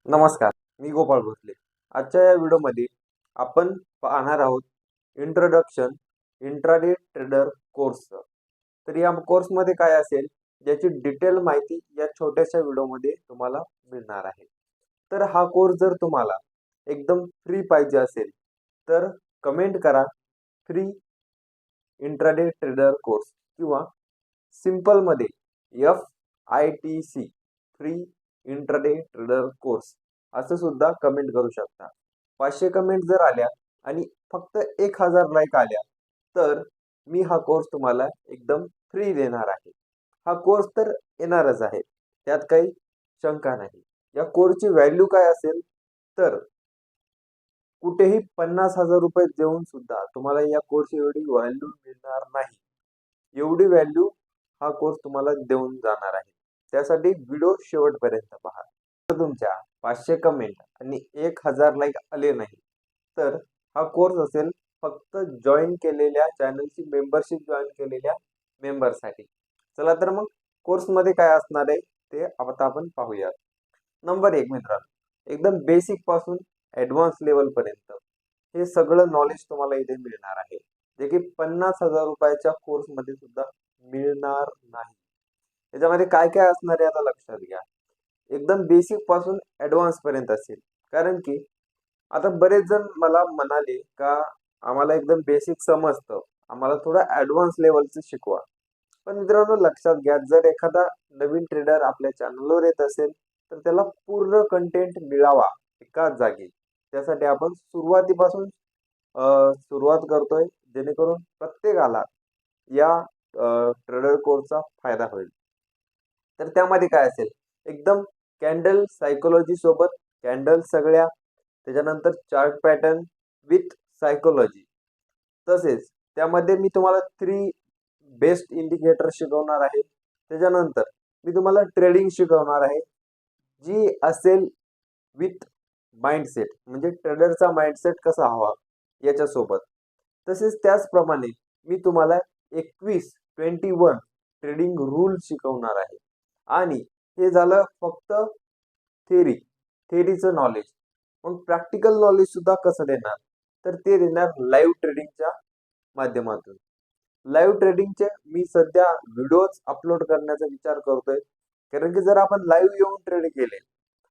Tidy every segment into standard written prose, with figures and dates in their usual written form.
नमस्कार, मी गोपाळ भोसले. आजच्या या व्हिडिओमध्ये आपण पाहणार आहोत इंट्रोडक्शन इंट्राडे ट्रेडर कोर्स. तर या कोर्समध्ये काय असेल याची डिटेल माहिती या छोट्याशा व्हिडिओमध्ये तुम्हाला मिळणार आहे. तर हा कोर्स जर तुम्हाला एकदम फ्री पाहिजे असेल तर कमेंट करा फ्री इंट्राडे ट्रेडर कोर्स किंवा सिंपलमध्ये FITC free intraday trader course असं सुद्धा कमेंट करू शकता. 500 कमेंट जर आल्या आणि फक्त 1000 लाईक आल्या तर मी हा कोर्स तुम्हाला एकदम फ्री देणार आहे. हा कोर्स तर येणारच आहे, त्यात काही शंका नाही. या कोर्सची व्हॅल्यू काय असेल तर कुठेही 50,000 रुपये देऊन सुद्धा तुम्हाला या कोर्स एवढी व्हॅल्यू मिळणार नाही. एवढी व्हॅल्यू हा कोर्स तुम्हाला देऊन जाणार आहे. त्यासाठी व्हिडिओ शेवटपर्यंत पहा. जर तुमच्या 500 कमेंट आणि 1000 लाईक आले नाही तर हा कोर्स असेल फक्त जॉईन केलेल्या चॅनलची मेंबरशिप जॉईन केलेल्या मेंबरसाठी. चला तर मग कोर्समध्ये काय असणार आहे ते आता आपण पाहूयात. नंबर 1 मित्रांनो, एकदम बेसिक पासून ॲडव्हान्स लेवल पर्यंत हे सगळं नॉलेज तुम्हाला इथे मिळणार आहे, जे की 50,000 रुपयाच्या कोर्समध्ये सुद्धा मिळणार नाही. त्याच्यामध्ये काय काय असणार आहे आता लक्षात घ्या. एकदम बेसिक पासून ॲडव्हान्स पर्यंत असेल, कारण की आता बरेच जण मला म्हणाले का आम्हाला एकदम बेसिक समजतं, आम्हाला थोडं ॲडव्हान्स लेवलचं शिकवा. पण मित्रांनो लक्षात घ्या, जर एखादा नवीन ट्रेडर आपल्या चॅनलवर येत असेल तर त्याला पूर्ण कंटेंट मिळावा एकाच जागी. त्यासाठी आपण सुरुवातीपासून सुरुवात करतोय, जेणेकरून प्रत्येकाला या ट्रेडर कोर्सचा फायदा होईल. तर त्यामध्ये काय असेल, एकदम कॅन्डल सायकोलॉजी सोबत कॅन्डल सगळ्या, त्याच्यानंतर चार्ट पॅटर्न विथ सायकोलॉजी. तसेच त्यामध्ये मी तुम्हाला 3 बेस्ट इंडिकेटर शिकवणार आहे. त्याच्यानंतर मी तुम्हाला ट्रेडिंग शिकवणार आहे, जी असेल विथ माइंडसेट, म्हणजे ट्रेडरचा माइंडसेट कसा हवा याच्यासोबत. तसेच त्याचप्रमाणे मी तुम्हाला 21 ट्रेडिंग रूल शिकवणार आहे. आणि हे झालं फक्त थेरीचं नॉलेज. मग प्रॅक्टिकल नॉलेज सुद्धा कसं देणार, तर ते देणार लाईव्ह ट्रेडिंगच्या माध्यमातून. लाईव्ह ट्रेडिंगचे मी सध्या व्हिडिओज अपलोड करण्याचा विचार करतोय, कारण की जर आपण लाईव्ह येऊन ट्रेड केले,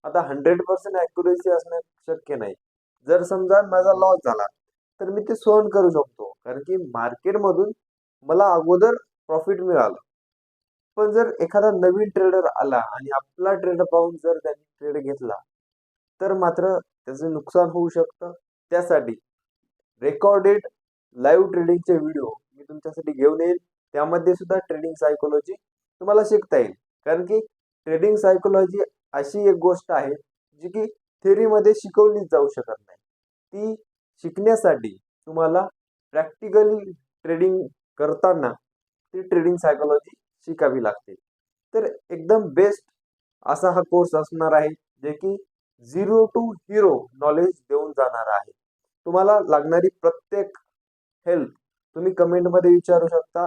आता 100% ॲक्युरेसी असणं शक्य नाही. जर समजा माझा लॉस झाला तर मी ते सहन करू शकतो, कारण की मार्केटमधून मला अगोदर प्रॉफिट मिळालं. पण जर एखादा नवीन ट्रेडर आला आणि आपला ट्रेड पाहून जर त्यांनी ट्रेड घेतला तर मात्र त्याचं नुकसान होऊ शकतं. त्यासाठी रेकॉर्डेड लाईव्ह ट्रेडिंगचे व्हिडिओ मी तुमच्यासाठी घेऊन येईल. त्यामध्ये सुद्धा ट्रेडिंग सायकोलॉजी तुम्हाला शिकता येईल, कारण की ट्रेडिंग सायकोलॉजी अशी एक गोष्ट आहे जी की थेरीमध्ये शिकवली जाऊ शकत नाही. ती शिकण्यासाठी तुम्हाला प्रॅक्टिकली ट्रेडिंग करताना ती ट्रेडिंग सायकोलॉजी शिकावी लागते. तर एकदम बेस्ट असा हा कोर्स असणार आहे, जे की 0 to हिरो नॉलेज देऊन जाणार आहे. तुम्हाला लागणारी प्रत्येक हेल्प तुम्ही कमेंटमध्ये विचारू शकता.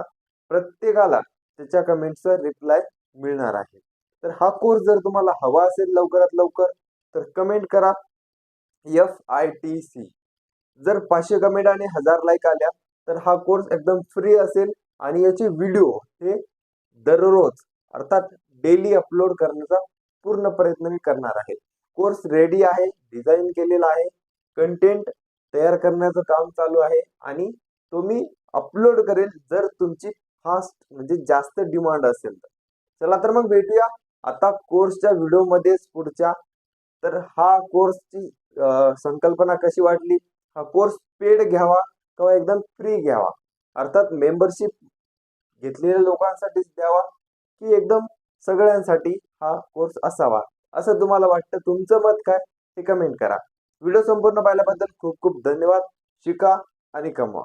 प्रत्येकाला त्याच्या कमेंटचा रिप्लाय मिळणार आहे. तर हा कोर्स जर तुम्हाला हवा असेल लवकरात लवकर तर कमेंट करा FITC. जर 500 कमेंट आणि 1000 लाईक आल्या तर हा कोर्स एकदम फ्री असेल आणि याचे व्हिडिओ हे दररोज अर्थात डेली अपलोड करण्याचा पूर्ण प्रयत्न मी करणार आहे. कोर्स रेडी आहे, डिझाईन केलेला आहे, कंटेंट तयार करण्याचं काम चालू आहे आणि तो मी अपलोड करेल जर तुमची फास्ट म्हणजे जास्त डिमांड असेल तर. चला तर मग भेटूया आता कोर्सच्या व्हिडिओमध्येच पुढच्या. तर हा कोर्सची संकल्पना कशी वाटली, हा कोर्स पेड घ्यावा किंवा एकदम फ्री घ्यावा, अर्थात मेंबरशिप घेतलेल्या लोकांसाठीच द्यावा की एकदम सगळ्यांसाठी हा कोर्स असावा, असं तुम्हाला वाटतं? तुमचं मत काय ते कमेंट करा. व्हिडिओ संपूर्ण पाहिल्याबद्दल खूप खूप धन्यवाद. शिका आणि कमवा.